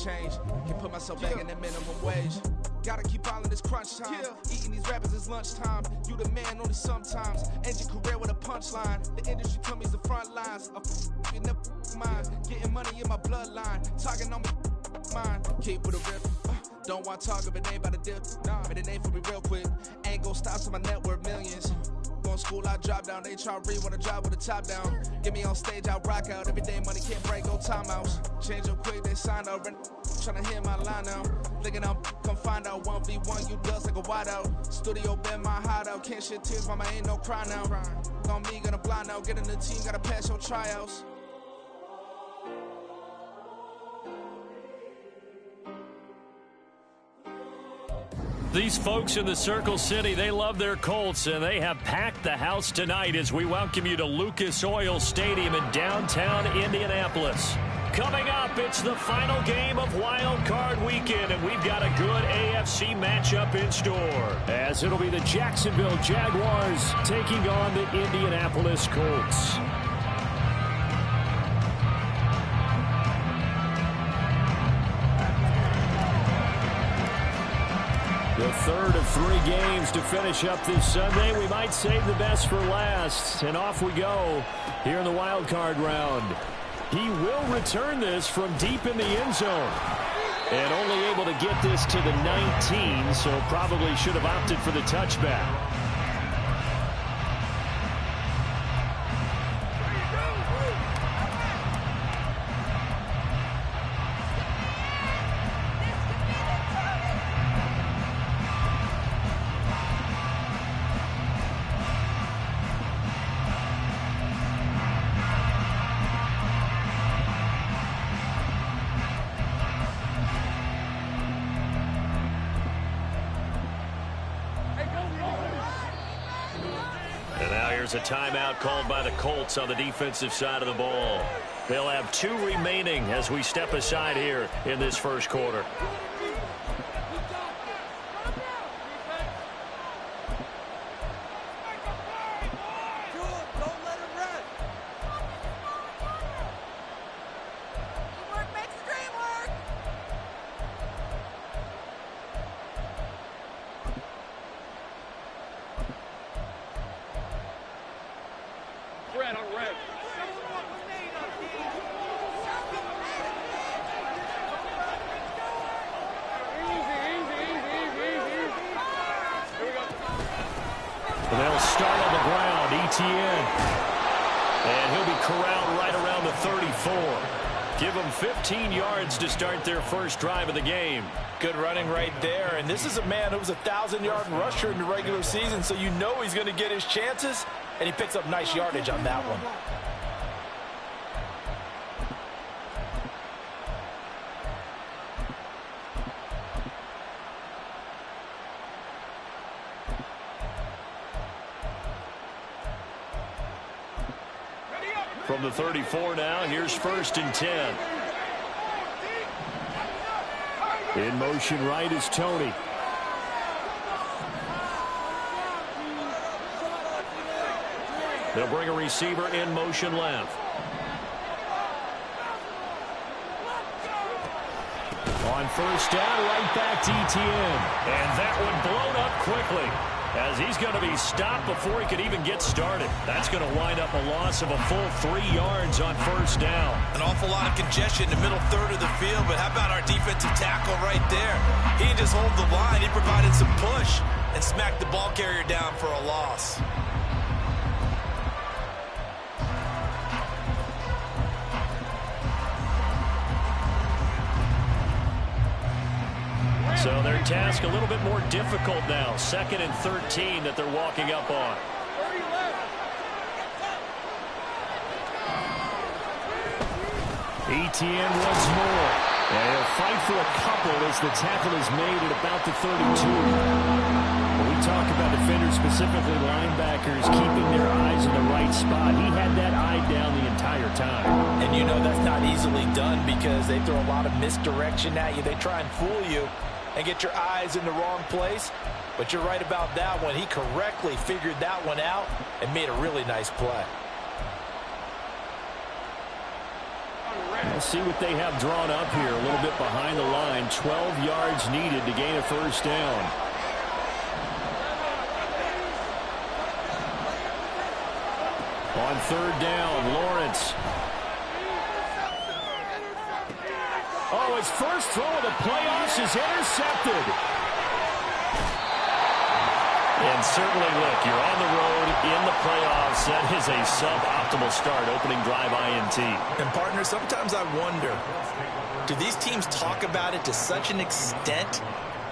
change. Can put myself back in the minimum wage. Gotta keep all in this crunch time. Eating these rappers is lunchtime. You the man only sometimes. End your career with a punchline. The industry told me it's the front lines. A in the mind. Getting money in my bloodline. Talking on me mine. Keep with a rip. Don't want to talk if it ain't about a dip. Made a name for me real quick. Ain't gon' stop so my net worth millions. Going school, I drop down. They try to read when I drive with the top down. Get me on stage, I rock out. Every day money can't break, go timeouts. Change up quick, they sign up. Tryna hear my line now. Thinking I'm come find out 1v1, you dust like a wideout. Studio been my hideout. Can't shed tears, mama ain't no cry now. On me, gonna blind out. Get in the team, gotta pass your tryouts. These folks in the Circle City, they love their Colts, and they have packed the house tonight as we welcome you to Lucas Oil Stadium in downtown Indianapolis. Coming up, it's the final game of Wild Card Weekend, and we've got a good AFC matchup in store, as it'll be the Jacksonville Jaguars taking on the Indianapolis Colts. The third of 3 games to finish up this Sunday. We might save the best for last. And off we go here in the wild card round. He will return this from deep in the end zone. And only able to get this to the 19, so probably should have opted for the touchback. There's a timeout called by the Colts on the defensive side of the ball. They'll have 2 remaining as we step aside here in this first quarter. They'll start on the ground, Etienne. And he'll be corralled right around the 34. Give them 15 yards to start their first drive of the game. Good running right there. And this is a man who was a 1,000-yard rusher in the regular season, so you know he's going to get his chances, and he picks up nice yardage on that one. From the 34 now, here's 1st and 10. In motion right is Tony. They'll bring a receiver in motion left. On 1st down, right back to Etienne. And that one blown up quickly, as he's going to be stopped before he could even get started. That's going to wind up a loss of a full 3 yards on 1st down. An awful lot of congestion in the middle third of the field, but how about our defensive tackle right there? He didn't just hold the line, he provided some push and smacked the ball carrier down for a loss. So their task a little bit more difficult now. 2nd and 13 that they're walking up on. Etienne once more. And he'll fight for a couple as the tackle is made at about the 32. When we talk about defenders, specifically linebackers, keeping their eyes in the right spot, he had that eye down the entire time. And you know that's not easily done because they throw a lot of misdirection at you. They try and fool you and get your eyes in the wrong place. But you're right about that one. He correctly figured that one out and made a really nice play. see what they have drawn up here. A little bit behind the line. 12 yards needed to gain a first down. On third down, Lawrence. Oh, his first throw of the playoffs is intercepted. And certainly, look, you're on the road in the playoffs. That is a suboptimal start, opening drive INT. And, partner, sometimes I wonder, do these teams talk about it to such an extent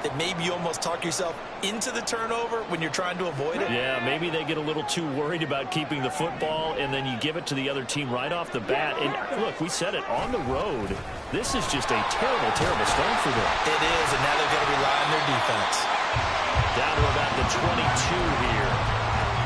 that maybe you almost talk yourself into the turnover when you're trying to avoid it? Yeah, maybe they get a little too worried about keeping the football, and then you give it to the other team right off the bat. And, look, we said it, on the road, this is just a terrible, terrible start for them. It is, and now they've got to rely on their defense. Down to about the 22 here.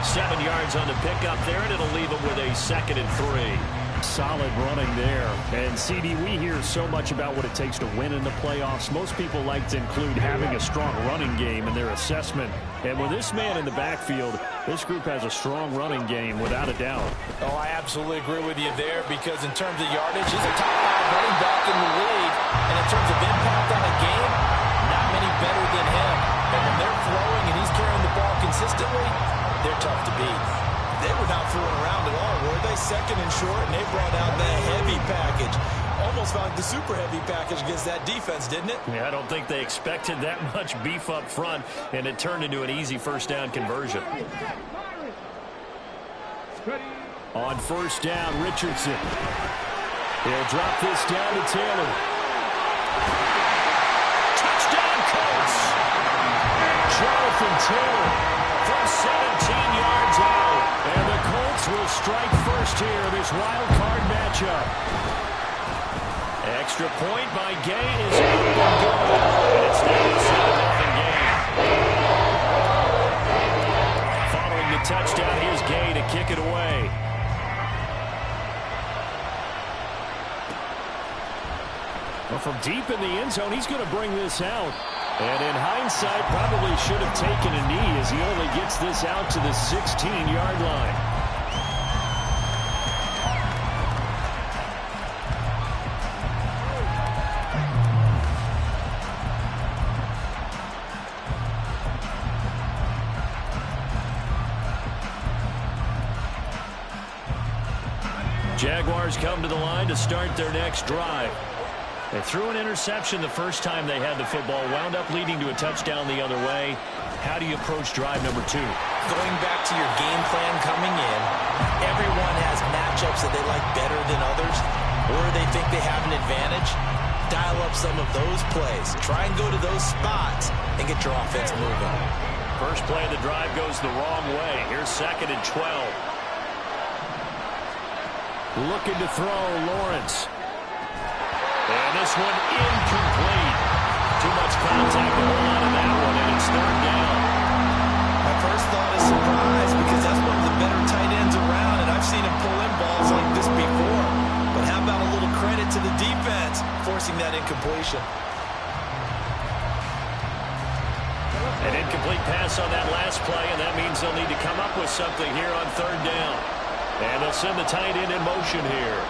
7 yards on the pickup there, and it'll leave them with a 2nd and 3. Solid running there. And, CD, we hear so much about what it takes to win in the playoffs. Most people like to include having a strong running game in their assessment. And with this man in the backfield, this group has a strong running game, without a doubt. Oh, I absolutely agree with you there, because in terms of yardage, he's a top 5 running back in the league. And in terms of impact on a game, not many better than him. And when they're throwing and he's carrying the ball consistently, they're tough to beat. They were not fooling around at all, were they? 2nd and short, and they brought out the heavy package. Almost found the super heavy package against that defense, didn't it? Yeah, I don't think they expected that much beef up front, and it turned into an easy first down conversion. On first down, Richardson. He'll drop this down to Taylor. Touchdown, Colts! Jonathan Taylor from 17 yards out. And the Colts will strike first here in this wild card matchup. Extra point by Gay is up and good. And it's now a 7-0 game. Following the touchdown, here's Gay to kick it away. Well, from deep in the end zone, he's going to bring this out. And in hindsight, probably should have taken a knee as he only gets this out to the 16-yard line. Jaguars come to the line to start their next drive. They threw an interception the first time they had the football, wound up leading to a touchdown the other way. How do you approach drive number 2? Going back to your game plan coming in, everyone has matchups that they like better than others, or they think they have an advantage. Dial up some of those plays. Try and go to those spots and get your offense moving. First play of the drive goes the wrong way. Here's 2nd and 12. Looking to throw, Lawrence. And this one incomplete. Too much contact to hold on to that one, and it's 3rd down. My first thought is surprise, because that's one of the better tight ends around, and I've seen him pull in balls like this before. But how about a little credit to the defense forcing that incompletion? An incomplete pass on that last play, and that means they'll need to come up with something here on 3rd down. And they'll send the tight end in motion here.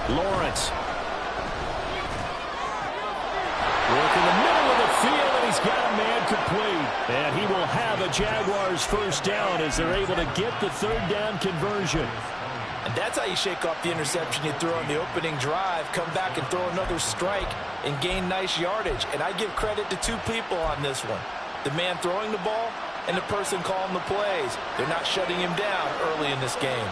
Lawrence. Work in the middle of the field, and he's got a man complete. And he will have a Jaguars first down as they're able to get the 3rd down conversion. And that's how you shake off the interception you threw on the opening drive, come back and throw another strike and gain nice yardage. And I give credit to 2 people on this one. The man throwing the ball and the person calling the plays. They're not shutting him down early in this game.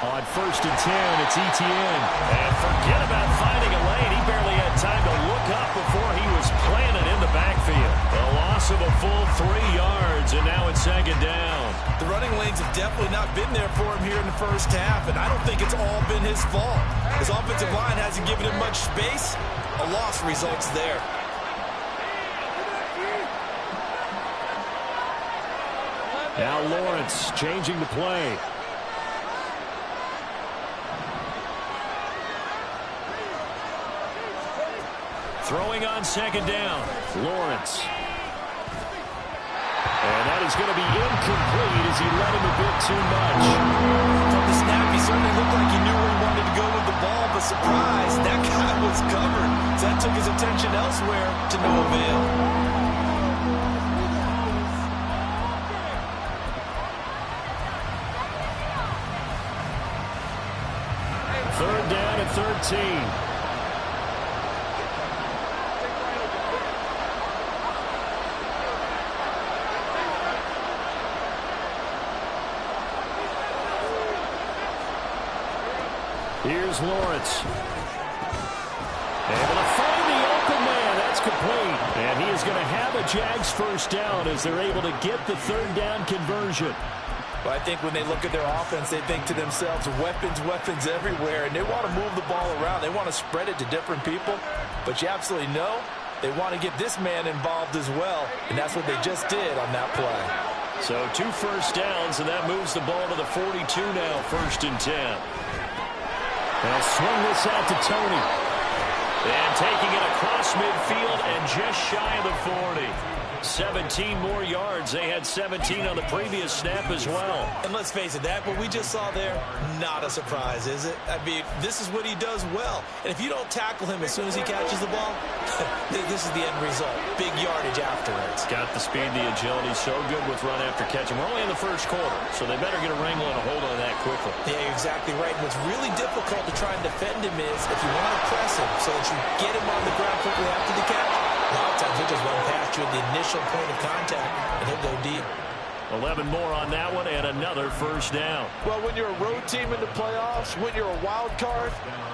On 1st and 10, it's Etienne. And forget about finding a lane. He barely had time to look up before he was planted in the backfield. A loss of a full 3 yards, and now it's 2nd down. The running lanes have definitely not been there for him here in the first half, and I don't think it's all been his fault. His offensive line hasn't given him much space. A loss results there. Now Lawrence changing the play. Throwing on second down, Lawrence. And that is going to be incomplete as he let him a bit too much. From the snap, he certainly looked like he knew where he wanted to go with the ball, but surprise, that guy was covered. So that took his attention elsewhere to no avail. Third down at 13. Here's Lawrence. Able to find the open man. That's complete. And he is going to have a Jags first down as they're able to get the third down conversion. But I think when they look at their offense, they think to themselves, weapons, weapons everywhere. And they want to move the ball around. They want to spread it to different people. But you absolutely know they want to get this man involved as well. And that's what they just did on that play. So 2 first downs, and that moves the ball to the 42 now, 1st and 10. They'll swing this out to Tony. And taking it across midfield and just shy of the 40. 17 more yards. They had 17 on the previous snap as well. And let's face it, that what we just saw there, not a surprise, is it? I mean, this is what he does well. And if you don't tackle him as soon as he catches the ball, this is the end result. Big yardage afterwards. Got the speed, the agility, so good with run after catch. And we're only in the first quarter, so they better get a wrangle and a hold on that quickly. Yeah, you're exactly right. And what's really difficult to try and defend him is if you want to press him so that you get him on the ground quickly after the catch, a lot of times he'll just run past you at the initial point of contact, and he'll go deep. 11 more on that one, and another first down. Well, when you're a road team in the playoffs, when you're a wild card,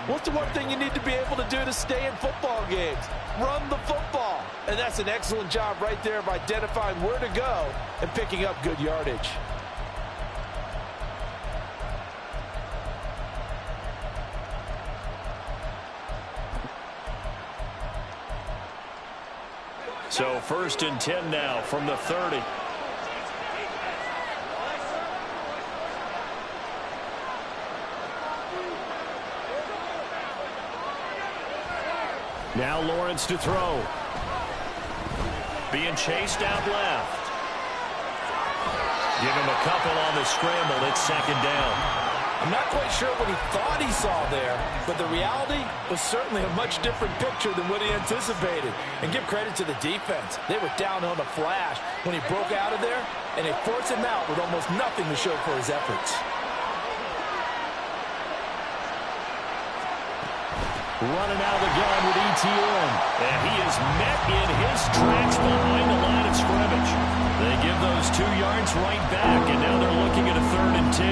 what's the one thing you need to be able to do to stay in football games? Run the football. And that's an excellent job right there of identifying where to go and picking up good yardage. So 1st and 10 now from the 30. Now Lawrence to throw. Being chased out left. Give him a couple on the scramble. It's 2nd down. I'm not quite sure what he thought he saw there, but the reality was certainly a much different picture than what he anticipated. And give credit to the defense. They were down on the flash when he broke out of there, and they forced him out with almost nothing to show for his efforts. Running out of the gun with ETN. And he is met in his tracks behind the line of scrimmage. They give those 2 yards right back, and now they're looking at a 3rd and 10.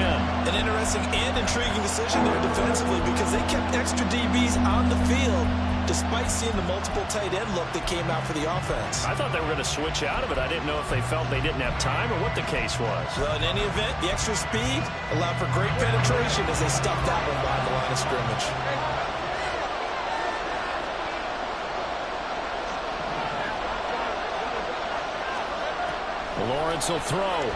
An interesting and intriguing decision there defensively because they kept extra DBs on the field despite seeing the multiple tight end look that came out for the offense. I thought they were going to switch out of it. I didn't know if they felt they didn't have time or what the case was. Well, in any event, the extra speed allowed for great penetration as they stuffed that one behind the line of scrimmage. Lawrence will throw.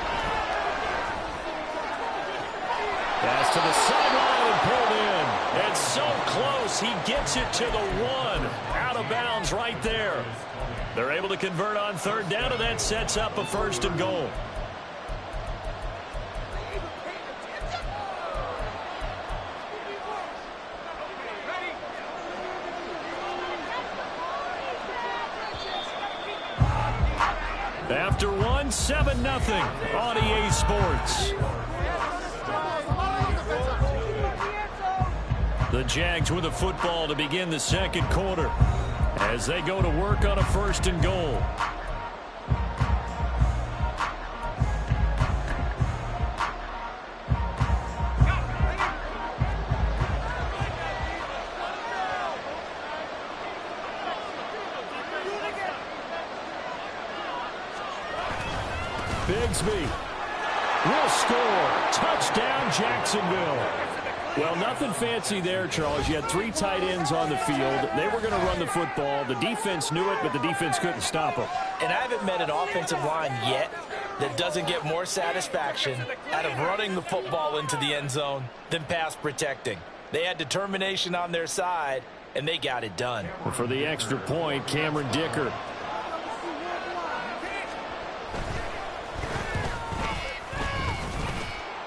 Pass to the sideline and pulled in. It's so close. He gets it to the 1. Out of bounds right there. They're able to convert on 3rd down, and that sets up a 1st and goal. After 1, 7-0 on EA Sports. The Jags with a football to begin the 2nd quarter as they go to work on a 1st and goal. Bigsby will score. Touchdown, Jacksonville. Well, nothing fancy there, Charles. You had 3 tight ends on the field. They were going to run the football. The defense knew it, but the defense couldn't stop them. And I haven't met an offensive line yet that doesn't get more satisfaction out of running the football into the end zone than pass protecting. They had determination on their side, and they got it done. For the extra point, Cameron Dicker.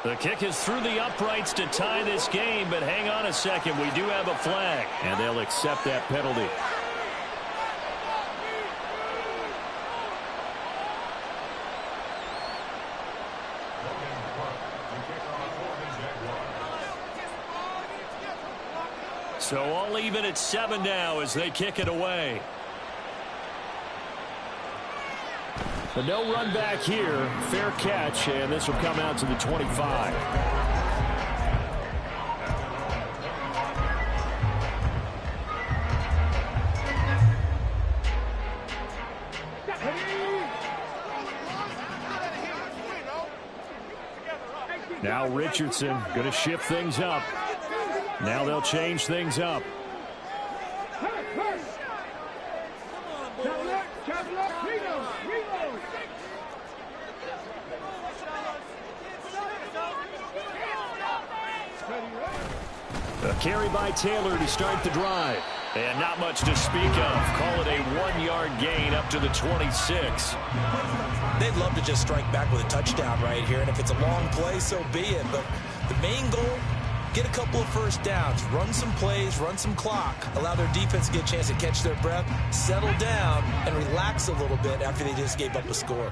The kick is through the uprights to tie this game, but hang on a second. We do have a flag, and they'll accept that penalty. So all even at 7 now as they kick it away. But no run back here. Fair catch, and this will come out to the 25. Now Richardson going to shift things up. Now they'll change things up. A carry by Taylor to start the drive. And not much to speak of. Call it a 1-yard gain up to the 26. They'd love to just strike back with a touchdown right here. And if it's a long play, so be it. But the main goal, get a couple of first downs, run some plays, run some clock, allow their defense to get a chance to catch their breath, settle down, and relax a little bit after they just gave up a score.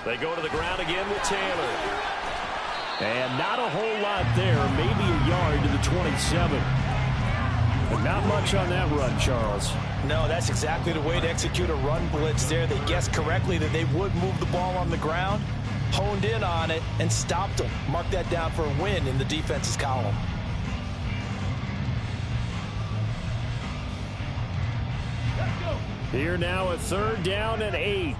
They go to the ground again with Taylor. And not a whole lot there. Maybe a yard to the 27. But not much on that run, Charles. No, that's exactly the way to execute a run blitz there. They guessed correctly that they would move the ball on the ground, honed in on it, and stopped them. Mark that down for a win in the defense's column. Here now a 3rd down and 8.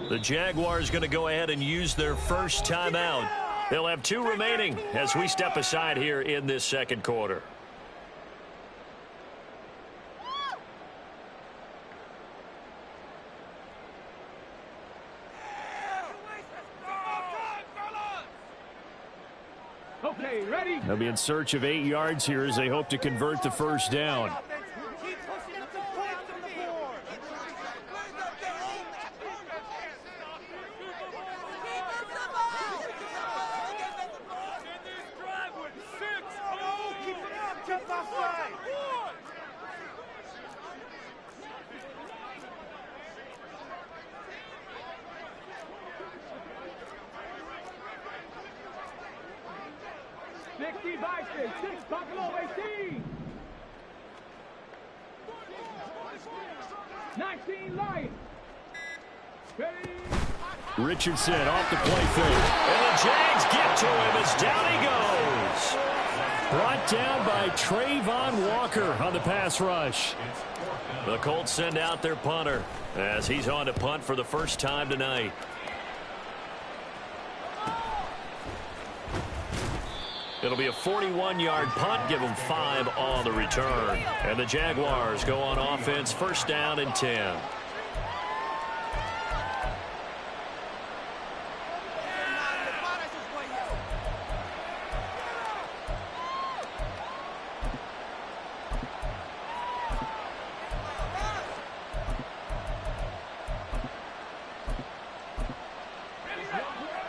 The Jaguars going to go ahead and use their first timeout. They'll have 2 remaining as we step aside here in this second quarter. Okay, ready? They'll be in search of 8 yards here as they hope to convert the first down. Richardson off the play fake. And the Jags get to him as down he goes. Brought down by Trayvon Walker on the pass rush. The Colts send out their punter as he's on to punt for the first time tonight. It'll be a 41-yard punt, give them 5 on the return. And the Jaguars go on offense, first down and 10.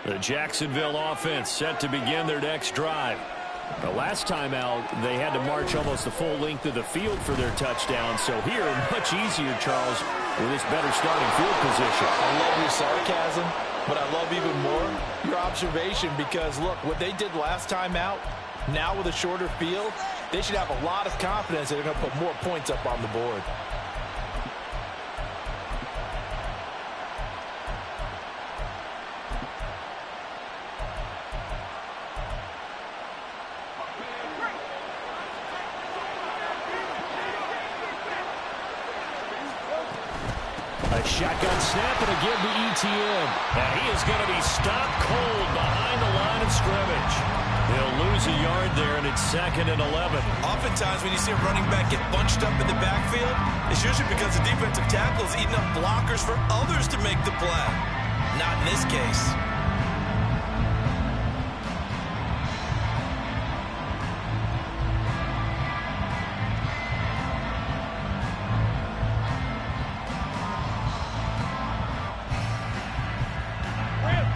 The Jacksonville offense set to begin their next drive. The last time out, they had to march almost the full length of the field for their touchdown. So here, much easier, Charles, with this better starting field position. I love your sarcasm, but I love even more your observation because, look, what they did last time out, now with a shorter field, they should have a lot of confidence that they're going to put more points up on the board. A shotgun snap and a give to ETN. And he is going to be stopped cold behind the line of scrimmage. He'll lose a yard there, and it's 2nd and 11. Oftentimes when you see a running back get bunched up in the backfield, it's usually because the defensive tackle is eating up blockers for others to make the play. Not in this case.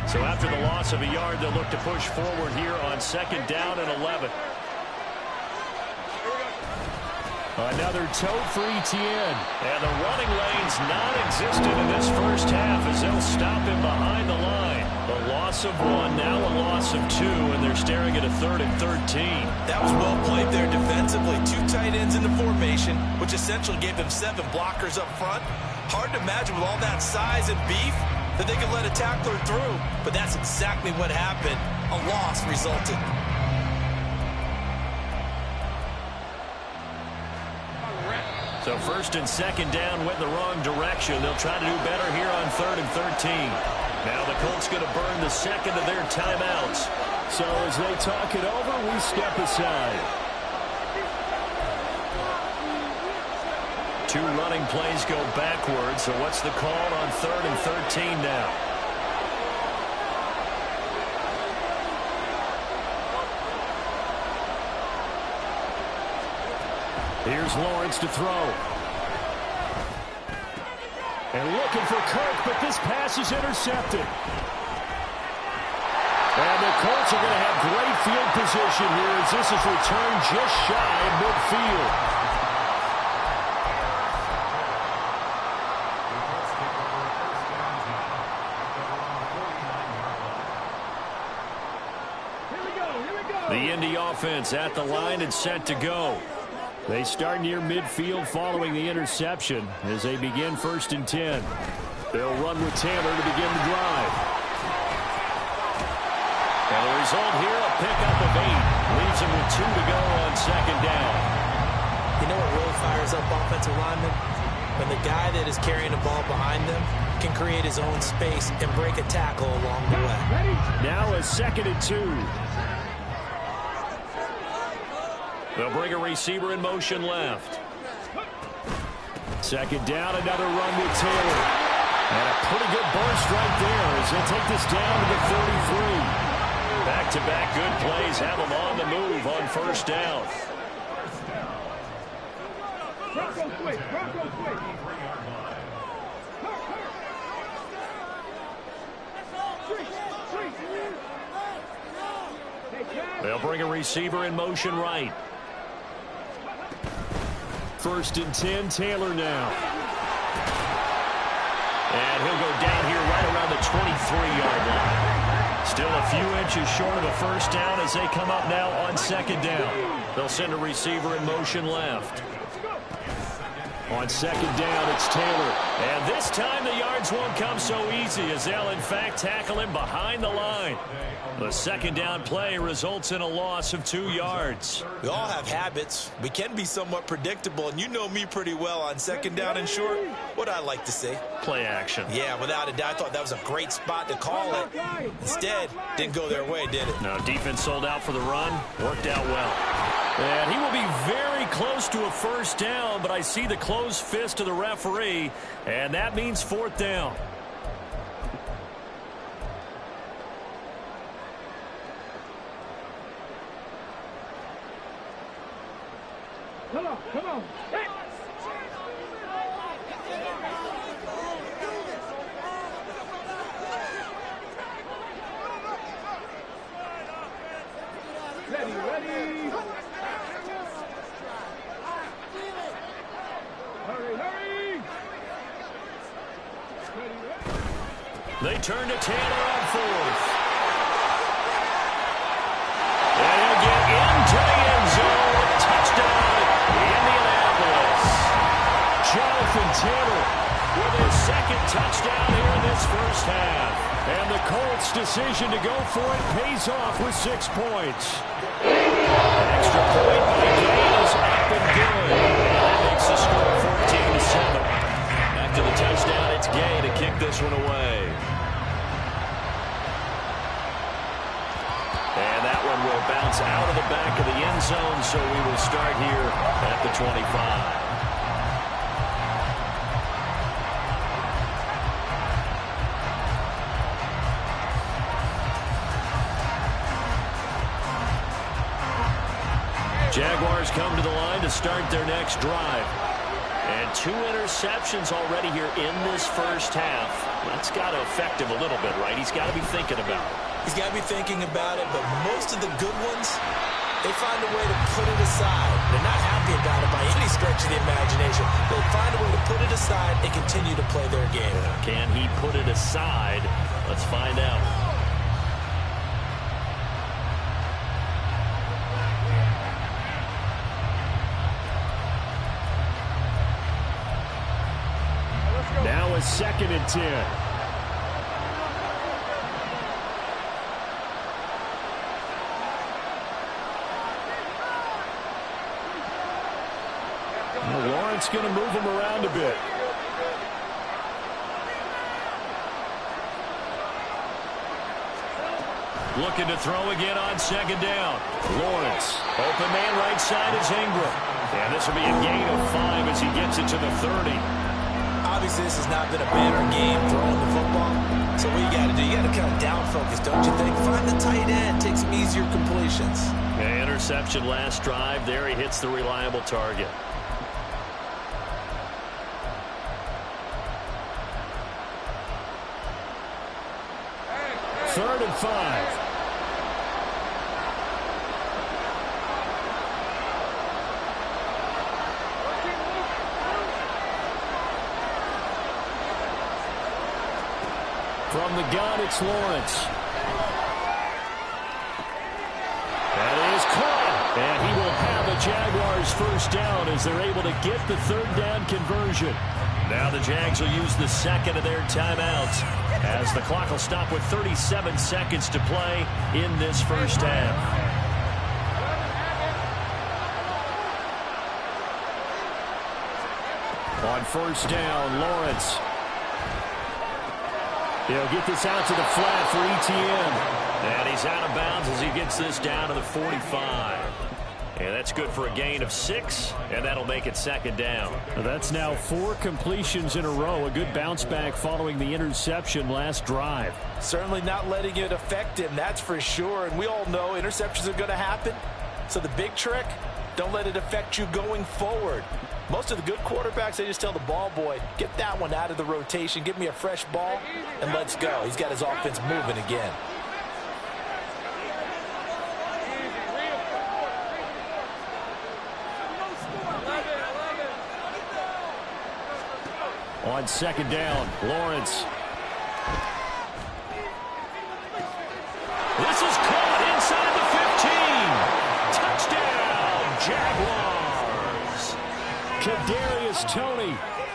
So after the loss of a yard, they'll look to push forward here on 2nd down and 11. Another tote for ETN. And the running lane's non-existent in this first half as they'll stop him behind the line. A loss of 1, now a loss of 2, and they're staring at a 3rd and 13. That was well played there defensively. 2 tight ends in the formation, which essentially gave them 7 blockers up front. Hard to imagine with all that size and beef that they could let a tackler through, but that's exactly what happened. A loss resulted. So 1st and 2nd down went the wrong direction. They'll try to do better here on 3rd and 13. Now the Colts going to burn the 2nd of their timeouts. So as they talk it over, we step aside. 2 running plays go backwards. So what's the call on 3rd and 13 now? Here's Lawrence to throw. And looking for Kirk, but this pass is intercepted. And the Colts are going to have great field position here as this is returned just shy of midfield. The Indy offense at the line and set to go. They start near midfield following the interception as they begin 1st and 10. They'll run with Taylor to begin the drive. And the result here, a pickup of 8. Leaves them with 2 to go on 2nd down. You know what really fires up offensive linemen? When the guy that is carrying the ball behind them can create his own space and break a tackle along the way. Now a 2nd and 2. They'll bring a receiver in motion left. 2nd down, another run with Taylor. And a pretty good burst right there as they take this down to the 33. Back-to-back good plays have them on the move on 1st down. They'll bring a receiver in motion right. 1st and 10, Taylor now. And he'll go down here right around the 23-yard line. Still a few inches short of a 1st down as they come up now on 2nd down. They'll send a receiver in motion left. On 2nd down, it's Taylor. And this time the yards won't come so easy as they'll in fact tackle him behind the line. The 2nd down play results in a loss of 2 yards. We all have habits. We can be somewhat predictable, and you know me pretty well on 2nd down and short. What I like to say? Play action. Yeah, without a doubt. I thought that was a great spot to call it. Instead, didn't go their way, did it? No, defense sold out for the run. Worked out well. And he will be very close to a 1st down, but I see the closed fist of the referee, and that means 4th down. Come on, come on. Hey. Ready. Hurry. They turn to Taylor on 4th. And he'll get into the end zone. Touchdown, Indianapolis. Jonathan Taylor with his 2nd touchdown here in this 1st half. And the Colts' decision to go for it pays off with 6 points. Extra point by Gain is up and good. And that makes the score 14-7. Back to the touchdown, it's Gain. this one away. And that one will bounce out of the back of the end zone, so we will start here at the 25. Jaguars come to the line to start their next drive. And 2 interceptions already here in this first half. That's got to affect him a little bit, right? He's got to be thinking about it. He's got to be thinking about it, but most of the good ones, they find a way to put it aside. They're not happy about it by any stretch of the imagination. They find a way to put it aside and continue to play their game. Can he put it aside? Let's find out. Now a 2nd and 10. Lawrence going to move him around a bit. Looking to throw again on 2nd down. Lawrence. Open man right side is Ingram. And this will be a gain of 5 as he gets it to the 30. Obviously, this has not been a banner game throwing the football. So what you got to do, you got to kind of down focus, don't you think? Find the tight end, take some easier completions. Yeah, interception last drive. There he hits the reliable target. 3rd and 5. From the gun, it's Lawrence. That is caught. And he will have a Jaguars first down as they're able to get the 3rd down conversion. Now the Jags will use the 2nd of their timeouts as the clock will stop with 37 seconds to play in this first half. On 1st down, Lawrence. He'll get this out to the flat for Etienne. And he's out of bounds as he gets this down to the 45. And that's good for a gain of 6, and that'll make it 2nd down. That's now 4 completions in a row. A good bounce back following the interception last drive. Certainly not letting it affect him, that's for sure. And we all know interceptions are going to happen. So the big trick, don't let it affect you going forward. Most of the good quarterbacks, they just tell the ball boy, get that one out of the rotation, give me a fresh ball, and let's go. He's got his offense moving again. On 2nd down, Lawrence. This is caught inside the 15. Touchdown, Jaguars. Kadarius Toney,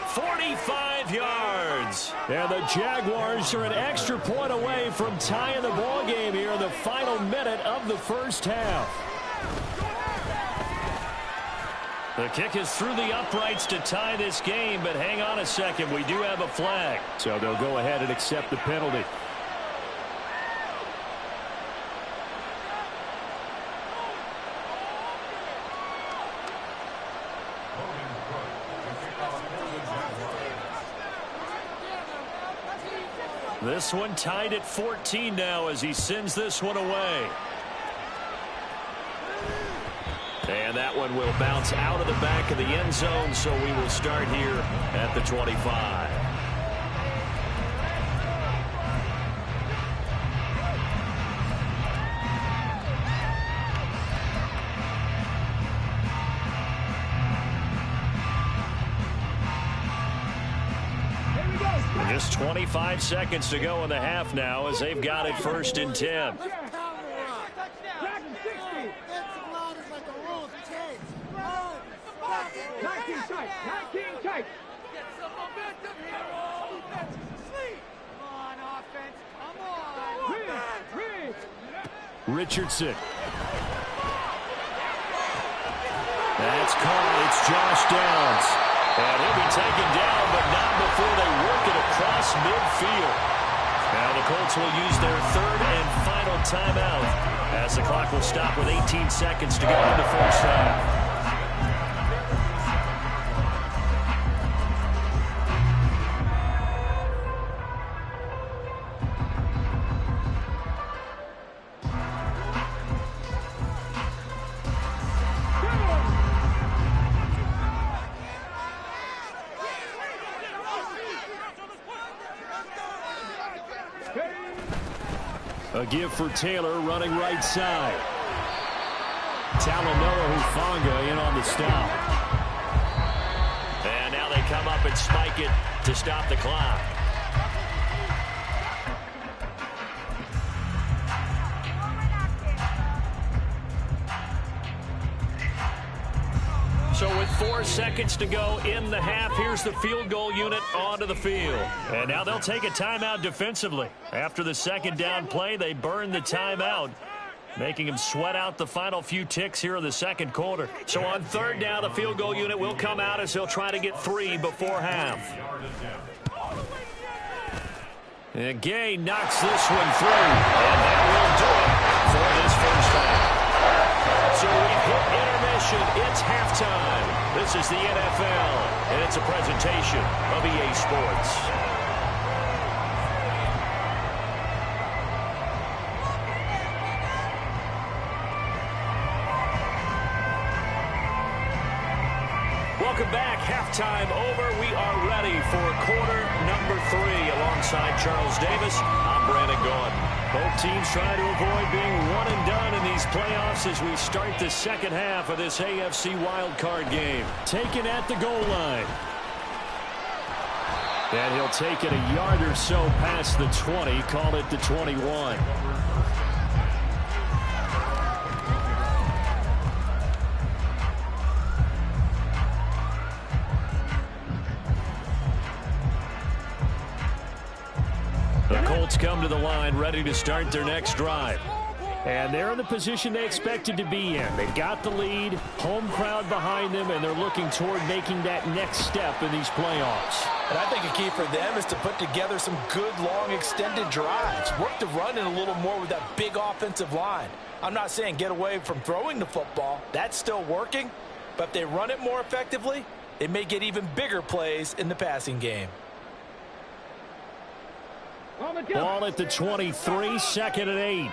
45 yards. And the Jaguars are an extra point away from tying the ball game here in the final minute of the first half. The kick is through the uprights to tie this game, but hang on a second. We do have a flag. So they'll go ahead and accept the penalty. This one tied at 14 now as he sends this one away. And that one will bounce out of the back of the end zone, so we will start here at the 25. Just 25 seconds to go in the half now as they've got it 1st and 10. Richardson. That's caught. It's Josh Downs. And he'll be taken down, but not before they work it across midfield. Now the Colts will use their third and final timeout as the clock will stop with 18 seconds to go in the first half. A give for Taylor running right side. Talanoa Hufanga in on the stop. And now they come up and spike it to stop the clock. So with 4 seconds to go in the half, here's the field goal unit onto the field. And now they'll take a timeout defensively. After the second down play, they burn the timeout, making them sweat out the final few ticks here in the second quarter. So on third down, the field goal unit will come out as they'll try to get 3 before half. And Gay knocks this one through. And that will do it for this first half. So we've hit intermission. It's halftime. This is the NFL, and it's a presentation of EA Sports. Welcome back. Halftime over. We are ready for quarter number 3. Alongside Charles Davis, I'm Brandon Gordon. Both teams trying to avoid being one and done in these playoffs as we start the second half of this AFC wildcard game. Taken at the goal line. And he'll take it a yard or so past the 20, call it the 21. Come to the line, ready to start their next drive. And they're in the position they expected to be in. They've got the lead, home crowd behind them, and they're looking toward making that next step in these playoffs. And I think a key for them is to put together some good, long, extended drives. Work the run in a little more with that big offensive line. I'm not saying get away from throwing the football. That's still working. But if they run it more effectively, they may get even bigger plays in the passing game. Ball at the 23, second and 8.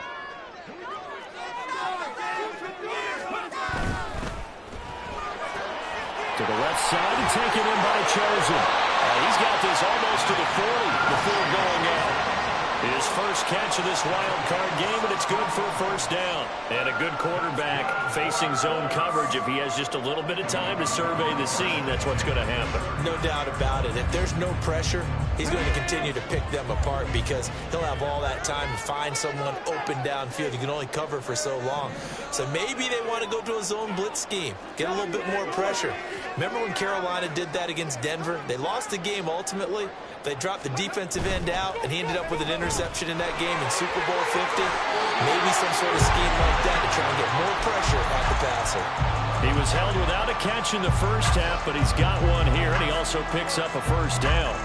To the left side and taken in by Chosen. He's got this almost to the 40 before going out. His first catch of this wild card game, and it's good for a first down. And a good quarterback facing zone coverage. If he has just a little bit of time to survey the scene, that's what's going to happen. No doubt about it. If there's no pressure, he's going to continue to pick them apart because he'll have all that time to find someone open downfield. You can only cover for so long. So maybe they want to go to a zone blitz scheme, get a little bit more pressure. Remember when Carolina did that against Denver? They lost the game ultimately. They dropped the defensive end out, and he ended up with an interception in that game in Super Bowl 50. Maybe some sort of scheme like that to try and get more pressure at the passer. He was held without a catch in the first half, but he's got one here, and he also picks up a first down.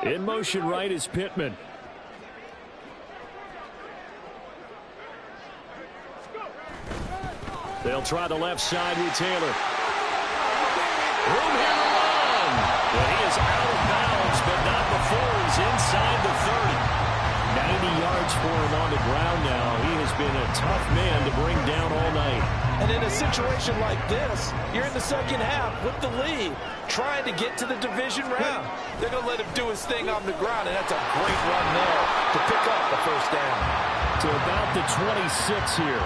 In motion right is Pittman. They'll try the left side with Taylor. Room here to run. Well, he is out of bounds, but not before he's inside the 30. 90 yards for him on the ground now. He has been a tough man to bring down all night. And in a situation like this, you're in the second half with the lead, trying to get to the division round. They're going to let him do his thing on the ground, and that's a great run there to pick up the first down. To about the 26 here.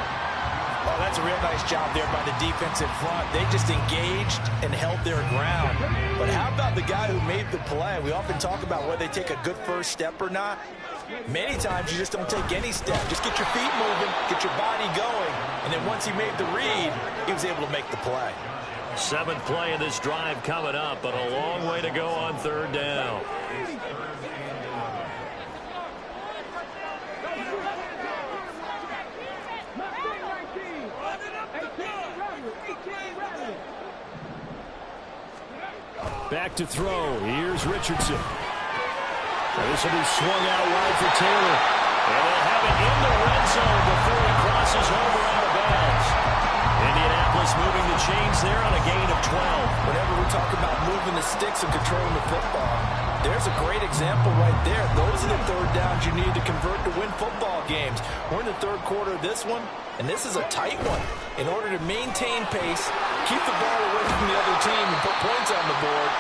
Oh, that's a real nice job there by the defensive front. They just engaged and held their ground. But how about the guy who made the play? We often talk about whether they take a good first step or not. Many times you just don't take any step. Just get your feet moving, get your body going, And then once he made the read, he was able to make the play. 7th play of this drive coming up, but a long way to go on 3rd down. Back to throw. Here's Richardson. This will be swung out wide for Taylor. And they'll have it in the red zone before he crosses over out of bounds. Indianapolis moving the chains there on a gain of 12. Whenever we talk about moving the sticks and controlling the football, there's a great example right there. Those are the 3rd downs you need to convert to win football games. We're in the 3rd quarter of this one, and this is a tight one. In order to maintain pace, keep the ball away from the other team, and put points on the board,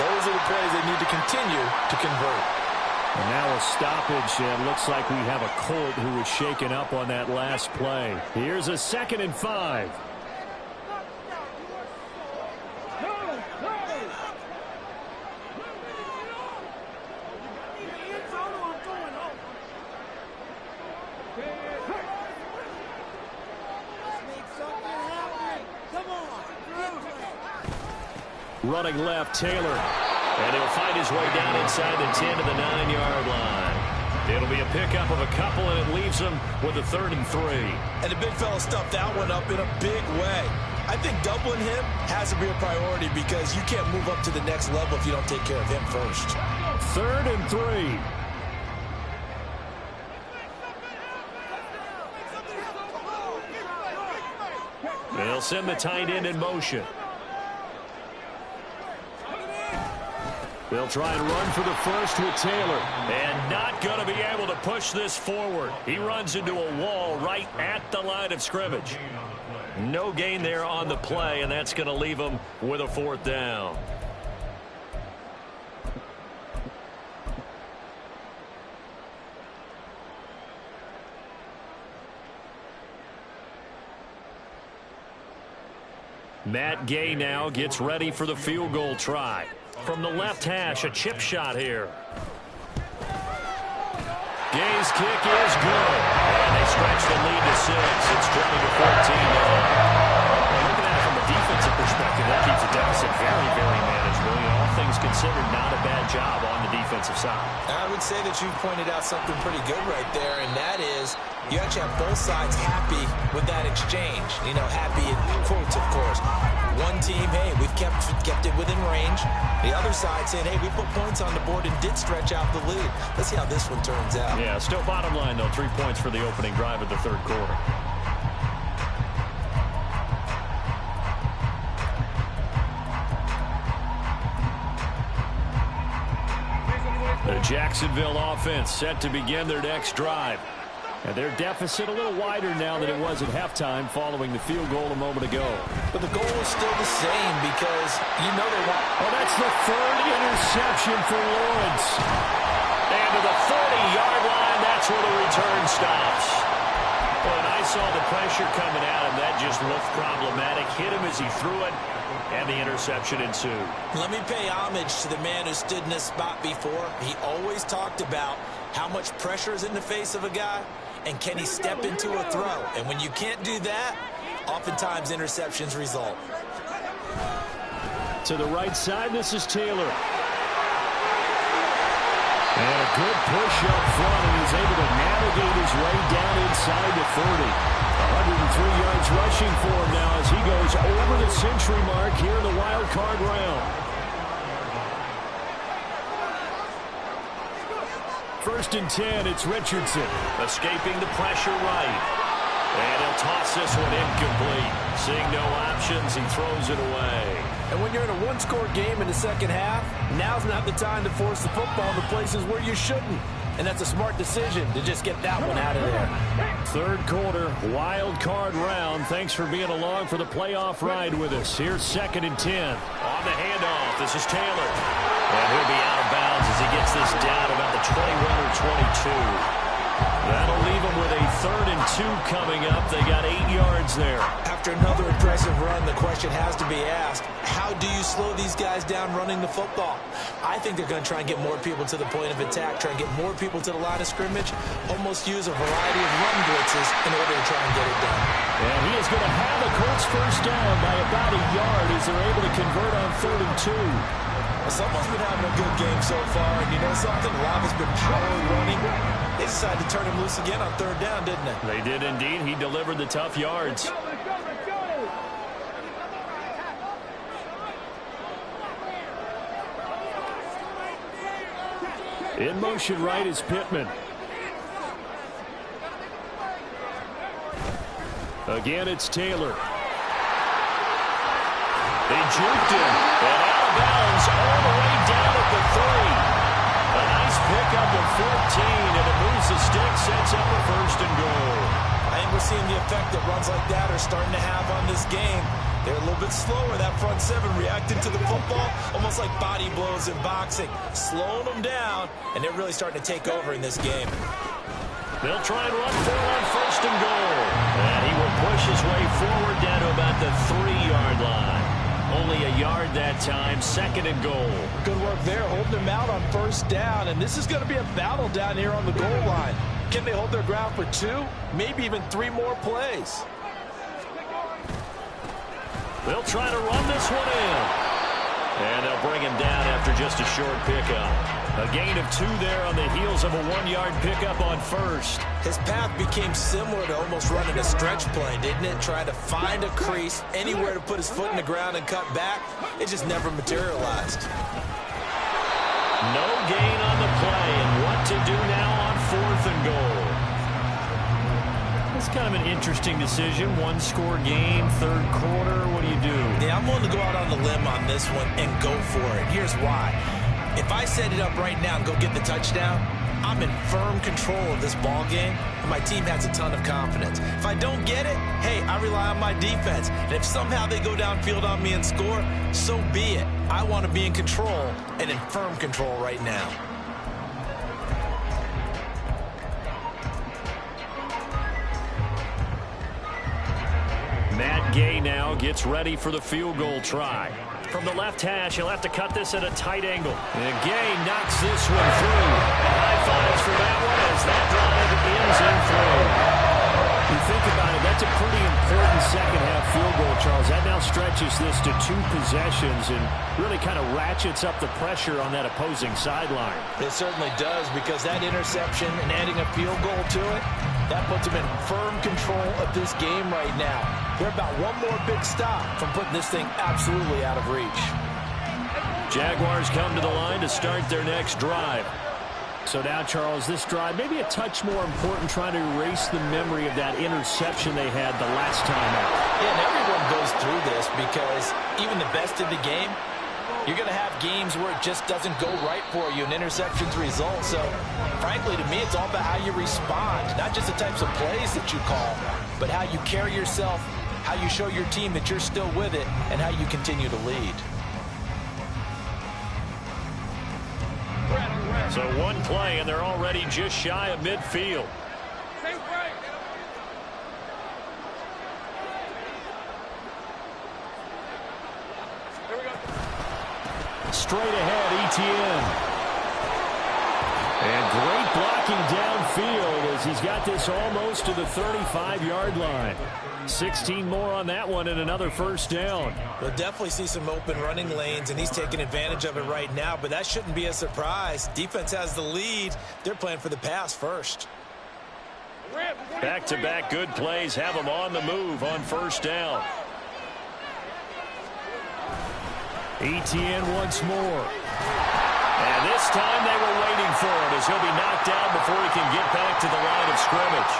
those are the plays they need to continue to convert. And now a stoppage, and looks like we have a Colt who was shaken up on that last play. Here's a 2nd and 5. Running left, Taylor. And he'll find his way down inside the 10 to the 9-yard line. It'll be a pickup of a couple, and it leaves them with a 3rd and 3. And the big fella stuffed that one up in a big way. I think doubling him has to be a priority because you can't move up to the next level if you don't take care of him first. 3rd and 3. They'll send the tight end in motion. They'll try and run for the first with Taylor. And not going to be able to push this forward. He runs into a wall right at the line of scrimmage. No gain there on the play, and that's going to leave him with a 4th down. Matt Gay now gets ready for the field goal try. From the left hash, a chip shot here. Gay's kick is good. And they stretch the lead to 6. It's 20-14 now. Looking at it from a defensive perspective, that keeps the deficit very, very manageable. All things considered, not a bad job on the defensive side. I would say that you pointed out something pretty good right there, and that is you actually have both sides happy with that exchange. You know, happy in quotes, of course. One team, hey, we've kept it within range. The other side saying, hey, we put points on the board and did stretch out the lead. Let's see how this one turns out. Yeah, still bottom line, though, 3 points for the opening drive of the 3rd quarter. The Jacksonville offense set to begin their next drive. And their deficit a little wider now than it was at halftime following the field goal a moment ago. But the goal is still the same because you know they want... Oh, that's the 3rd interception for Lawrence. And to the 40-yard line, that's where the return stops. When I saw the pressure coming at him, that just looked problematic. Hit him as he threw it, and the interception ensued. Let me pay homage to the man who stood in this spot before. He always talked about how much pressure is in the face of a guy, and can he step into a throw? And when you can't do that, oftentimes interceptions result. To the right side, this is Taylor. And a good push up front, and he's able to navigate his way down inside the 30. 103 yards rushing for him now as he goes over the century mark here in the wild card round. 1st and 10, it's Richardson. Escaping the pressure right. And he'll toss this one incomplete. Seeing no options, he throws it away. And when you're in a one-score game in the second half, now's not the time to force the football to places where you shouldn't. And that's a smart decision to just get that one out of there. 3rd quarter, wild card round. Thanks for being along for the playoff ride with us. Here's 2nd and 10. On the handoff, this is Taylor. And he'll be out of bounds as he gets this down about the 21 or 22. That'll leave them with a 3rd and 2 coming up. They got 8 yards there. After another impressive run, the question has to be asked, how do you slow these guys down running the football? I think they're going to try and get more people to the point of attack, try and get more people to the line of scrimmage, almost use a variety of run blitzes in order to try and get it done. And he is going to have the Colts first down by about a yard as they're able to convert on 3rd and 2. Well, someone's been having a good game so far, and you know something? A lot has been power running. They decided to turn him loose again on 3rd down, didn't they? They did indeed. He delivered the tough yards. In motion right is Pittman. Again, it's Taylor. They juked him. And out of bounds all the way down at the 3. A nice pickup of 14, and it moves the stick, sets up a 1st and goal. I think we're seeing the effect that runs like that are starting to have on this game. They're a little bit slower, that front 7, reacting to the football, almost like body blows in boxing, slowing them down, and they're really starting to take over in this game. They'll try and run for it on 1st and goal. And he will push his way forward down to about the 3-yard line. Only a yard that time, 2nd and goal. Good work there, holding them out on 1st down, and this is going to be a battle down here on the goal line. Can they hold their ground for 2, maybe even 3 more plays? They'll try to run this one in. And they'll bring him down after just a short pickup. A gain of 2 there on the heels of a 1-yard pickup on 1st. His path became similar to almost running a stretch play, didn't it? Trying to find a crease, anywhere to put his foot in the ground and cut back. It just never materialized. No gain on the play, and what to do now on 4th and goal. It's kind of an interesting decision. 1-score game, 3rd quarter. What do you do? Yeah, I'm willing to go out on the limb on this one and go for it. Here's why. If I set it up right now and go get the touchdown, I'm in firm control of this ball game, and my team has a ton of confidence. If I don't get it, hey, I rely on my defense. And if somehow they go downfield on me and score, so be it. I want to be in control and in firm control right now. Matt Gay now gets ready for the field goal try. From the left hash, he'll have to cut this at a tight angle. And Gay knocks this one through. High fives for that one as that drive ends in through. You think about it, that's a pretty important second-half field goal, Charles. That now stretches this to 2 possessions and really kind of ratchets up the pressure on that opposing sideline. It certainly does, because that interception and adding a field goal to it, that puts them in firm control of this game right now. They're about one more big stop from putting this thing absolutely out of reach. Jaguars come to the line to start their next drive. So now, Charles, this drive maybe a touch more important, trying to erase the memory of that interception they had the last time out. Yeah, and everyone goes through this, because even the best in the game, you're going to have games where it just doesn't go right for you and interceptions result. So, frankly, to me, it's all about how you respond, not just the types of plays that you call, but how you carry yourself, how you show your team that you're still with it, and how you continue to lead. So one play, and they're already just shy of midfield. Straight ahead, Etienne. And great blocking downfield as he's got this almost to the 35-yard line. 16 more on that one and another first down. We'll definitely see some open running lanes, and he's taking advantage of it right now, but that shouldn't be a surprise. Defense has the lead. They're playing for the pass first. Back-to-back good plays have them on the move on first down. Etienne once more. And this time they were waiting for it as he'll be knocked out before he can get back to the line of scrimmage.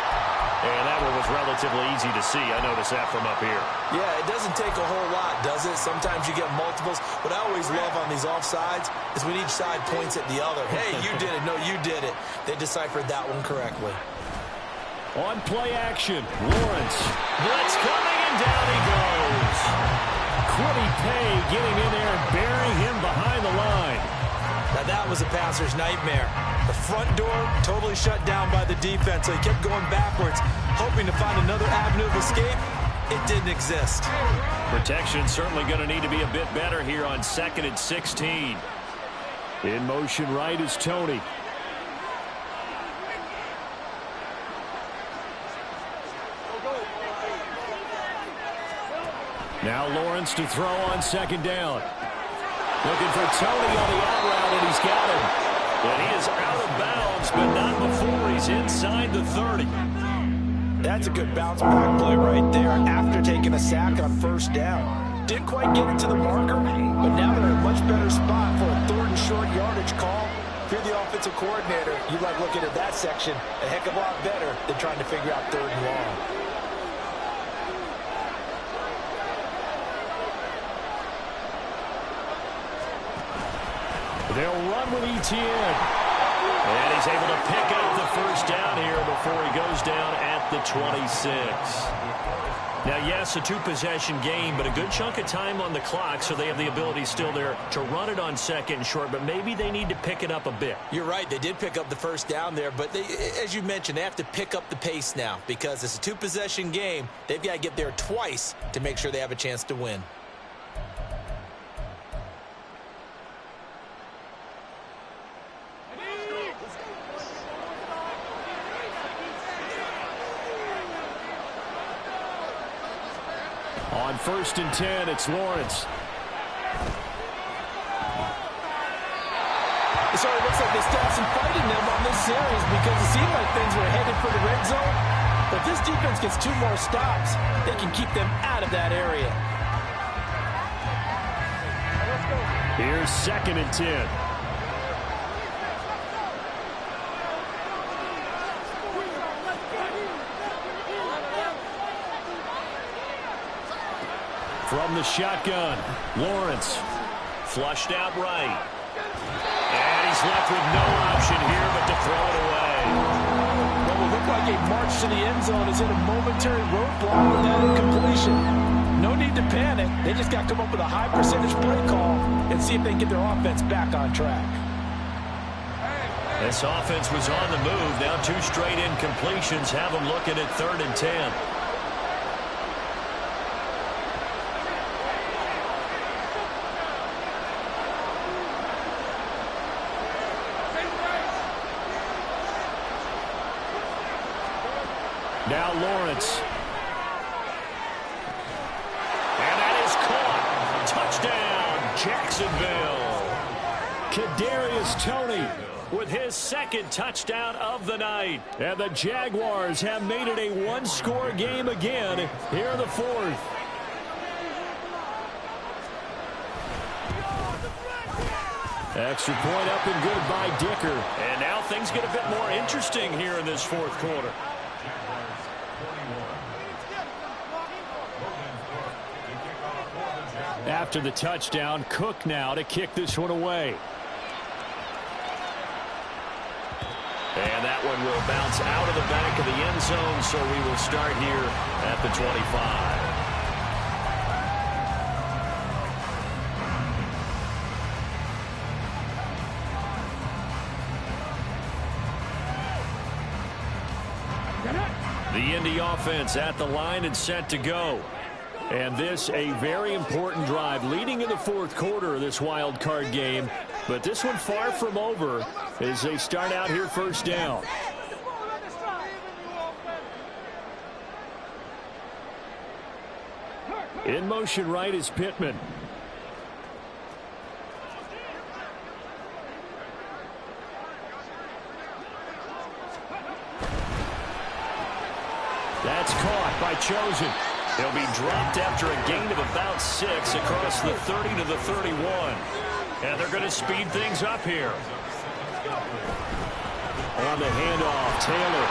And that one was relatively easy to see. I noticed that from up here. Yeah, it doesn't take a whole lot, does it? Sometimes you get multiples. What I always love on these offsides is when each side points at the other. Hey, you did it. No, you did it. They deciphered that one correctly. On play action, Lawrence. Blitz coming, and down he goes. Quiddy Pay getting in there and burying him behind the line. Now that was a passer's nightmare. The front door totally shut down by the defense, so he kept going backwards, hoping to find another avenue of escape. It didn't exist. Protection certainly going to need to be a bit better here on 2nd and 16. In motion right is Tony. Now Lawrence to throw on second down. Looking for Tony on the out route, and he's got him. And he is out of bounds, but not before he's inside the 30. That's a good bounce back play right there after taking a sack on first down. Didn't quite get it to the marker, but now they're in a much better spot for a third and short yardage call. If you're the offensive coordinator, you like looking at that section a heck of a lot better than trying to figure out third and long. They'll run with ETN. And he's able to pick up the first down here before he goes down at the 26. Now, yes, a two-possession game, but a good chunk of time on the clock, so they have the ability still there to run it on second and short, but maybe they need to pick it up a bit. You're right. They did pick up the first down there, but they, as you mentioned, they have to pick up the pace now because it's a two-possession game. They've got to get there twice to make sure they have a chance to win. On 1st and 10, it's Lawrence. So it looks like they still have some fight in them on this series because it seemed like things were headed for the red zone. But this defense gets 2 more stops. They can keep them out of that area. Here's 2nd and 10. From the shotgun, Lawrence flushed out right. And he's left with no option here but to throw it away. What will look like a march to the end zone is in a momentary roadblock with that incompletion. No need to panic. They just got to come up with a high percentage play call and see if they can get their offense back on track. This offense was on the move. Now 2 straight incompletions have them looking at 3rd and 10. Now Lawrence. And that is caught. Touchdown, Jacksonville. Kadarius Toney with his 2nd touchdown of the night. And the Jaguars have made it a 1-score game again here in the 4th. Extra point up and good by Dicker. And now things get a bit more interesting here in this 4th quarter. After the touchdown, Cook now to kick this one away. And that one will bounce out of the back of the end zone, so we will start here at the 25. The Indy offense at the line and set to go. And this a very important drive leading in the 4th quarter of this wild card game. But this one far from over as they start out here 1st down. In motion right is Pittman. That's caught by Chosen. He'll be dropped after a gain of about 6 across the 30 to the 31. And they're going to speed things up here. On the handoff, Taylor.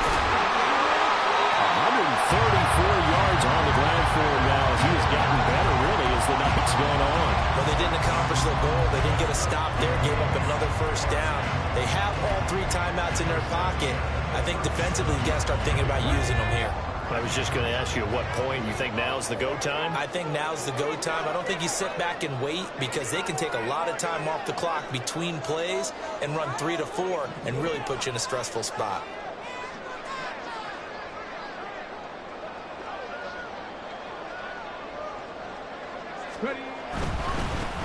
134 yards on the ground for him now as he has gotten better, really, as the night's gone on. Well, they didn't accomplish their goal. They didn't get a stop there, gave up another 1st down. They have all 3 timeouts in their pocket. I think defensively, you got to start thinking about using them here. I was just going to ask you at what point you think now's the go time? I think now's the go time. I don't think you sit back and wait because they can take a lot of time off the clock between plays and run 3 to 4 and really put you in a stressful spot.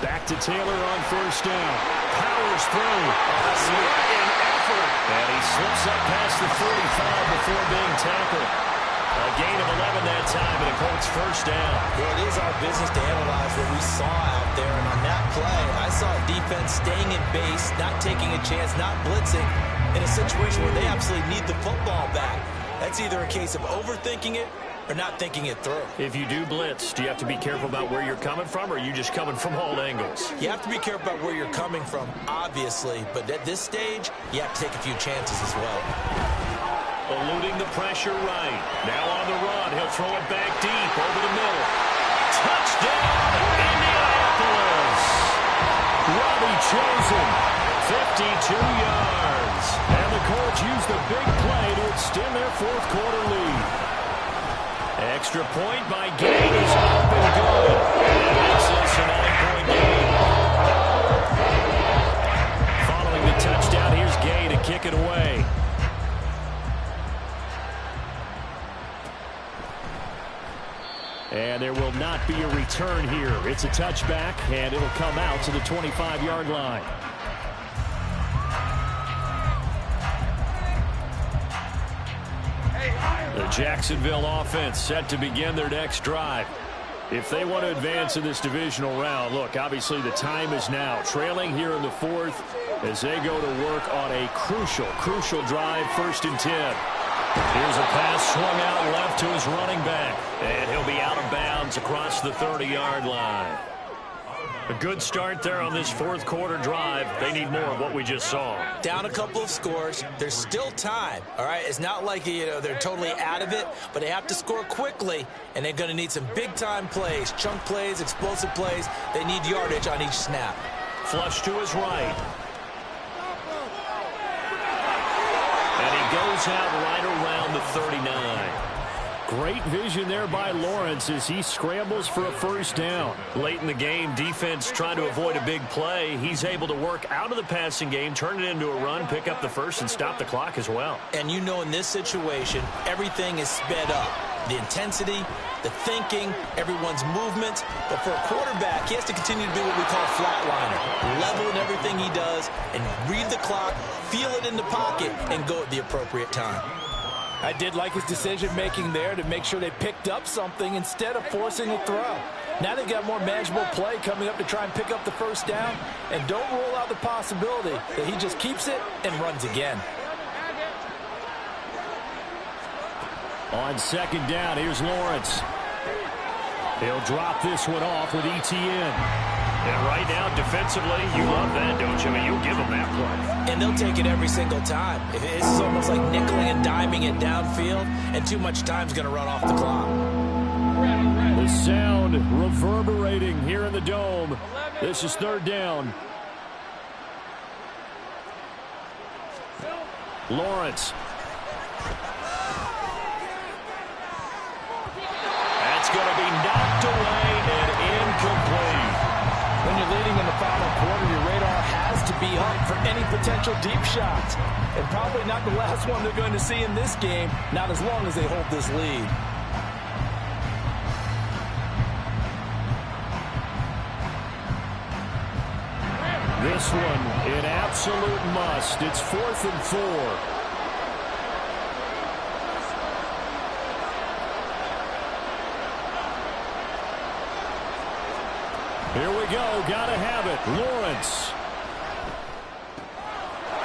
Back to Taylor on 1st down. Powers through. What an effort. And he slips up past the 45 before being tackled. A gain of 11 that time, and a Colts first down. Well, it is our business to analyze what we saw out there, and on that play, I saw a defense staying in base, not taking a chance, not blitzing, in a situation where they absolutely need the football back. That's either a case of overthinking it or not thinking it through. If you do blitz, do you have to be careful about where you're coming from, or are you just coming from all angles? You have to be careful about where you're coming from, obviously, but at this stage, you have to take a few chances as well. Eluding the pressure right. Now on the run. He'll throw it back deep over the middle. Touchdown, Indianapolis. Robbie Chosen, 52 yards. And the Colts use the big play to extend their fourth quarter lead. Extra point by Gay is up and good. And makes this a 9-point game. Following the touchdown, here's Gay to kick it away. And there will not be a return here. It's a touchback, and it'll come out to the 25-yard line. The Jacksonville offense set to begin their next drive. If they want to advance in this divisional round, look, obviously the time is now. Trailing here in the fourth as they go to work on a crucial drive, 1st and 10. Here's a pass swung out left to his running back. And he'll be out of bounds across the 30-yard line. A good start there on this fourth quarter drive. They need more of what we just saw. Down a couple of scores. There's still time, all right? It's not like, they're totally out of it, but they have to score quickly, and they're going to need some big-time plays, chunk plays, explosive plays. They need yardage on each snap. Flush to his right. And he goes out right around the 39. Great vision there by Lawrence as he scrambles for a first down. Late in the game, defense trying to avoid a big play. He's able to work out of the passing game, turn it into a run, pick up the first, and stop the clock as well. And you know in this situation, everything is sped up. The intensity, the thinking, everyone's movement. But for a quarterback, he has to continue to do what we call flatliner. Level in everything he does and read the clock, feel it in the pocket, and go at the appropriate time. I did like his decision-making there to make sure they picked up something instead of forcing a throw. Now they've got more manageable play coming up to try and pick up the first down, and don't rule out the possibility that he just keeps it and runs again. On second down, here's Lawrence. He'll drop this one off with ETN. And right now, defensively, you love that, don't you? I mean, you'll give them that play. And they'll take it every single time. This is almost like nickeling and diming it downfield, and too much time's going to run off the clock. The sound reverberating here in the dome. This is third down. Lawrence. That's going to be knocked away and incomplete. When you're leading in the final quarter, your radar has to be up for any potential deep shots. And probably not the last one they're going to see in this game, not as long as they hold this lead. This one, an absolute must. It's 4th and 4. Here we go. Got to have it. Lawrence.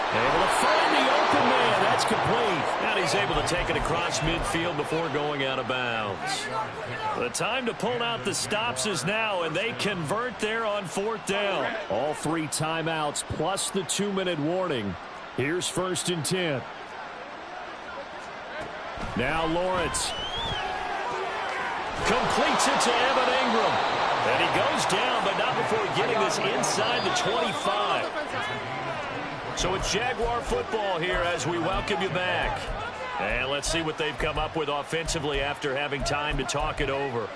Able to find the open man. That's complete. And he's able to take it across midfield before going out of bounds. The time to pull out the stops is now, and they convert there on 4th down. All 3 timeouts plus the 2-minute warning. Here's 1st and 10. Now Lawrence. Completes it to Evan Ingram. And he goes down, but not before getting this inside the 25. So it's Jaguar football here as we welcome you back. And let's see what they've come up with offensively after having time to talk it over.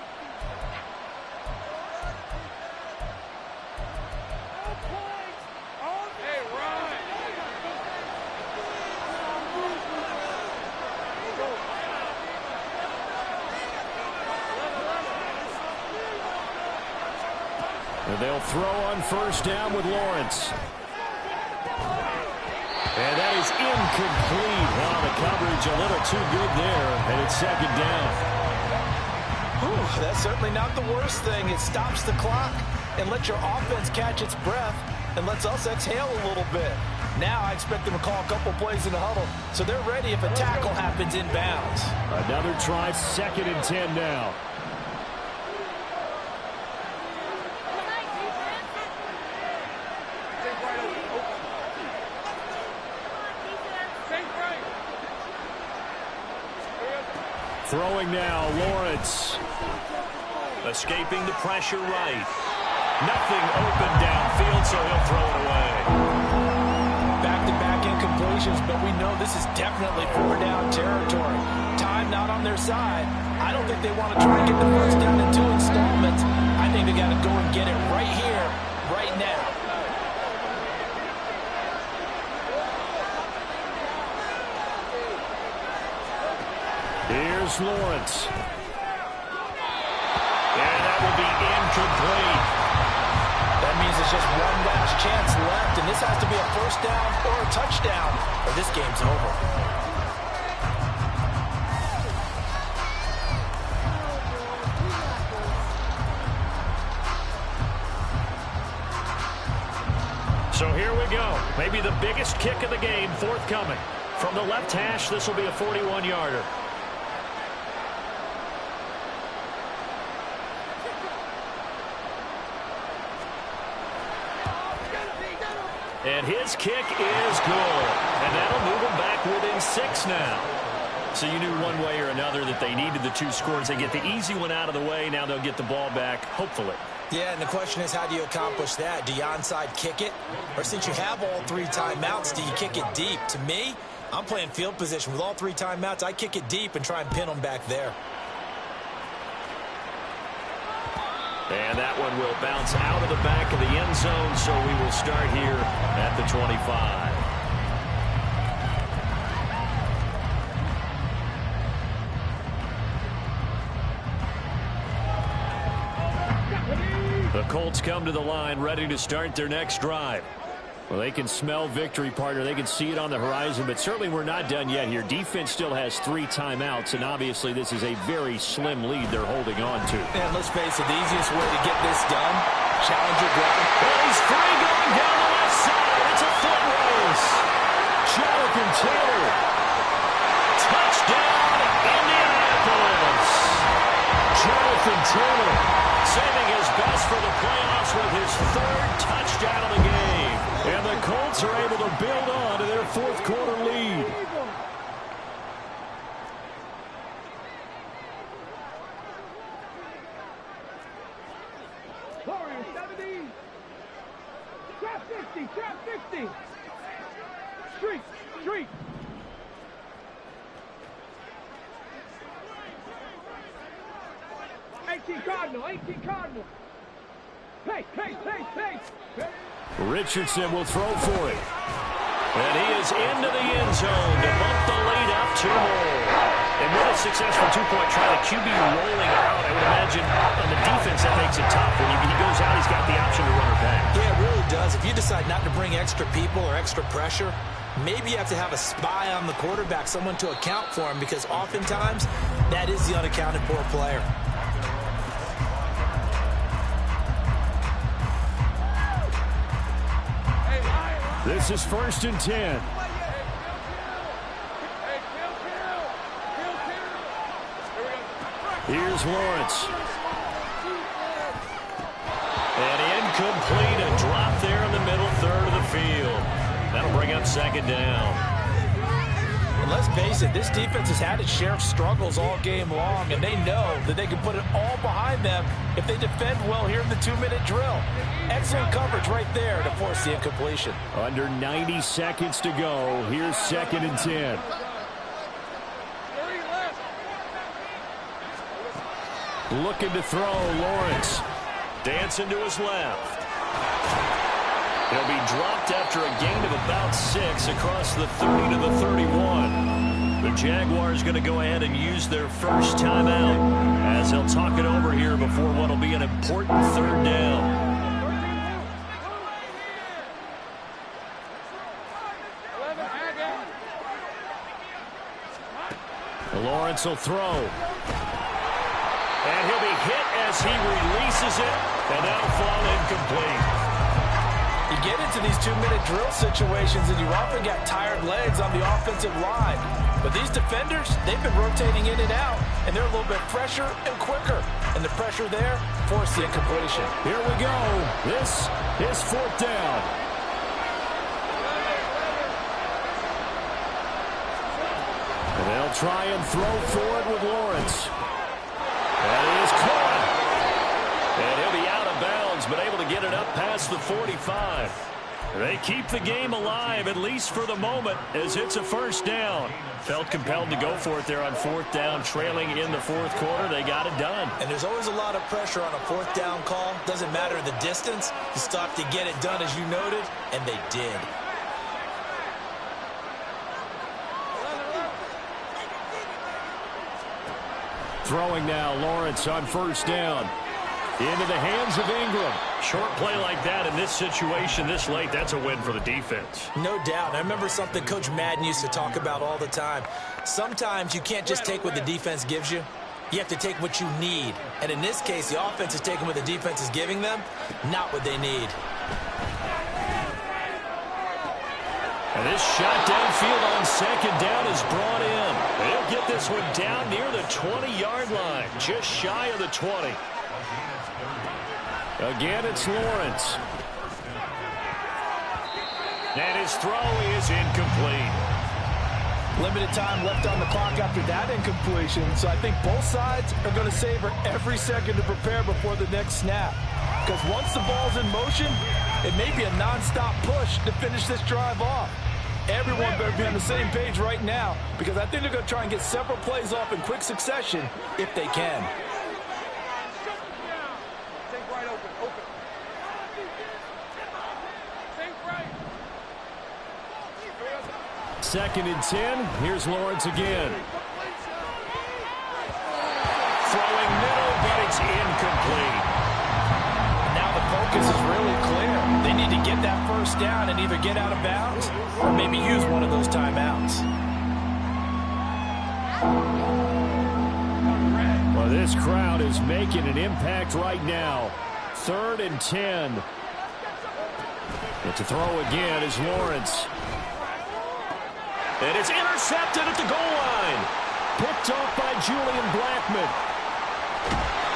And they'll throw on first down with Lawrence. And that is Incomplete. Well, the coverage a little too good there, and it's second down. Whew, that's certainly not the worst thing. It stops the clock and lets your offense catch its breath and lets us exhale a little bit. Now I expect them to call a couple plays in the huddle, so they're ready if a tackle happens inbounds. Another try, 2nd and 10 now. Throwing now, Lawrence. Escaping the pressure right. Nothing open downfield, so he'll throw it away. Back-to-back incompletions, but we know this is definitely 4-down territory. Time not on their side. I don't think they want to try and get the first down in 2 installments. I think they got to go and get it right here, right now. Here's Lawrence. And that will be incomplete. That means it's just one last chance left, and this has to be a first down or a touchdown, or this game's over. So here we go. Maybe the biggest kick of the game forthcoming. From the left hash, this will be a 41-yarder. And his kick is good. And that'll move them back within 6 now. So you knew one way or another that they needed the 2 scores. They get the easy one out of the way. Now they'll get the ball back, hopefully. Yeah, and the question is, how do you accomplish that? Do you onside kick it? Or since you have all 3 timeouts, do you kick it deep? To me, I'm playing field position. With all 3 timeouts, I kick it deep and try and pin them back there. And that one will bounce out of the back of the end zone, so we will start here at the 25. The Colts come to the line, ready to start their next drive. Well, they can smell victory, partner. They can see it on the horizon, but certainly we're not done yet here. Defense still has 3 timeouts, and obviously this is a very slim lead they're holding on to. And let's face it, the easiest way to get this done, challenger ground. Well, he's free going down the left side. It's a foot race. Jonathan Taylor. Touchdown, Indianapolis. Jonathan Taylor saving his best for the playoffs with his 3rd touchdown of the game. And the Colts are able to build on to their 4th quarter lead. Warriors 70. Trap 50. Trap 50. Street. Street. Cardinal. 18 Cardinal. Hey. Richardson will throw for it. And he is into the end zone to bump the lead up 2 more. And with a successful 2-point try, the QB rolling out, I would imagine on the defense that makes it tough. When he goes out, he's got the option to run or pass. Yeah, it really does. If you decide not to bring extra people or extra pressure, maybe you have to have a spy on the quarterback, someone to account for him, because oftentimes that is the unaccounted for player. This is 1st and 10. Here's Lawrence. And incomplete. A drop there in the middle 3rd of the field. That'll bring up 2nd down. And let's face it, this defense has had its share of struggles all game long, and they know that they can put it all behind them if they defend well here in the 2-minute drill. Excellent coverage right there to force the incompletion. Under 90 seconds to go. Here's 2nd and 10. Looking to throw, Lawrence. Dancing to his left. He'll be dropped after a gain of about 6 across the 30 to the 31. The Jaguars going to go ahead and use their first timeout as they'll talk it over here before what will be an important 3rd down. Lawrence will throw. And he'll be hit as he releases it, and that'll fall incomplete. You get into these 2-minute drill situations, and you often got tired legs on the offensive line. But these defenders, they've been rotating in and out, and they're a little bit fresher and quicker. And the pressure there forced the incompletion. Here we go. This is 4th down. And they'll try and throw for it with Lawrence. That is caught. And he'll be out of bounds, but able to get it up past the 45. They keep the game alive, at least for the moment, as it's a 1st down. Felt compelled to go for it there on 4th down, trailing in the 4th quarter. They got it done. And there's always a lot of pressure on a 4th down call. Doesn't matter the distance. You stop to get it done, as you noted, and they did. Throwing now, Lawrence on 1st down. Into the hands of Ingram. Short play like that in this situation this late, that's a win for the defense. No doubt. I remember something Coach Madden used to talk about all the time. Sometimes you can't just take what the defense gives you. You have to take what you need. And in this case, the offense is taking what the defense is giving them, not what they need. And this shot downfield on 2nd down is brought in. They'll get this one down near the 20-yard line, just shy of the 20. Again, it's Lawrence. And his throw is incomplete. Limited time left on the clock after that incompletion, so I think both sides are going to savor every second to prepare before the next snap. Because once the ball's in motion, it may be a nonstop push to finish this drive off. Everyone better be on the same page right now, because I think they're going to try and get several plays off in quick succession if they can. Second and 10. Here's Lawrence again. Throwing middle, but it's incomplete. Now the focus is really clear. They need to get that 1st down and either get out of bounds or maybe use one of those timeouts. Well, this crowd is making an impact right now. 3rd and 10. And to throw again is Lawrence. And it's intercepted at the goal line. Picked off by Julian Blackman.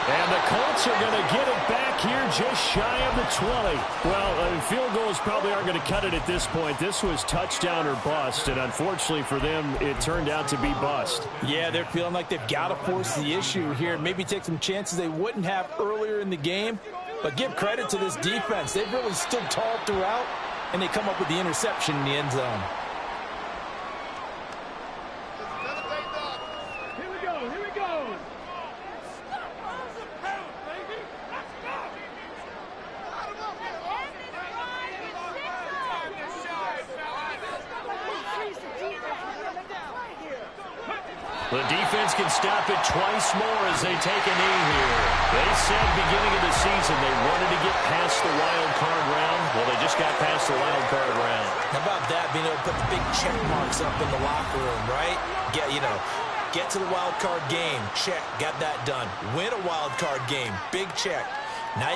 And the Colts are going to get it back here just shy of the 20. Well, field goals probably aren't going to cut it at this point. This was touchdown or bust, and unfortunately for them, it turned out to be bust. Yeah, they're feeling like they've got to force the issue here. Maybe take some chances they wouldn't have earlier in the game. But give credit to this defense. They've really stood tall throughout, and they come up with the interception in the end zone. The defense can stop it twice more as they take a knee here. They said beginning of the season they wanted to get past the wild card round. Well, they just got past the wild card round. How about that, being able to put the big check marks up in the locker room, right? Get to the wild card game. Check. Got that done. Win a wild card game. Big check. Now you've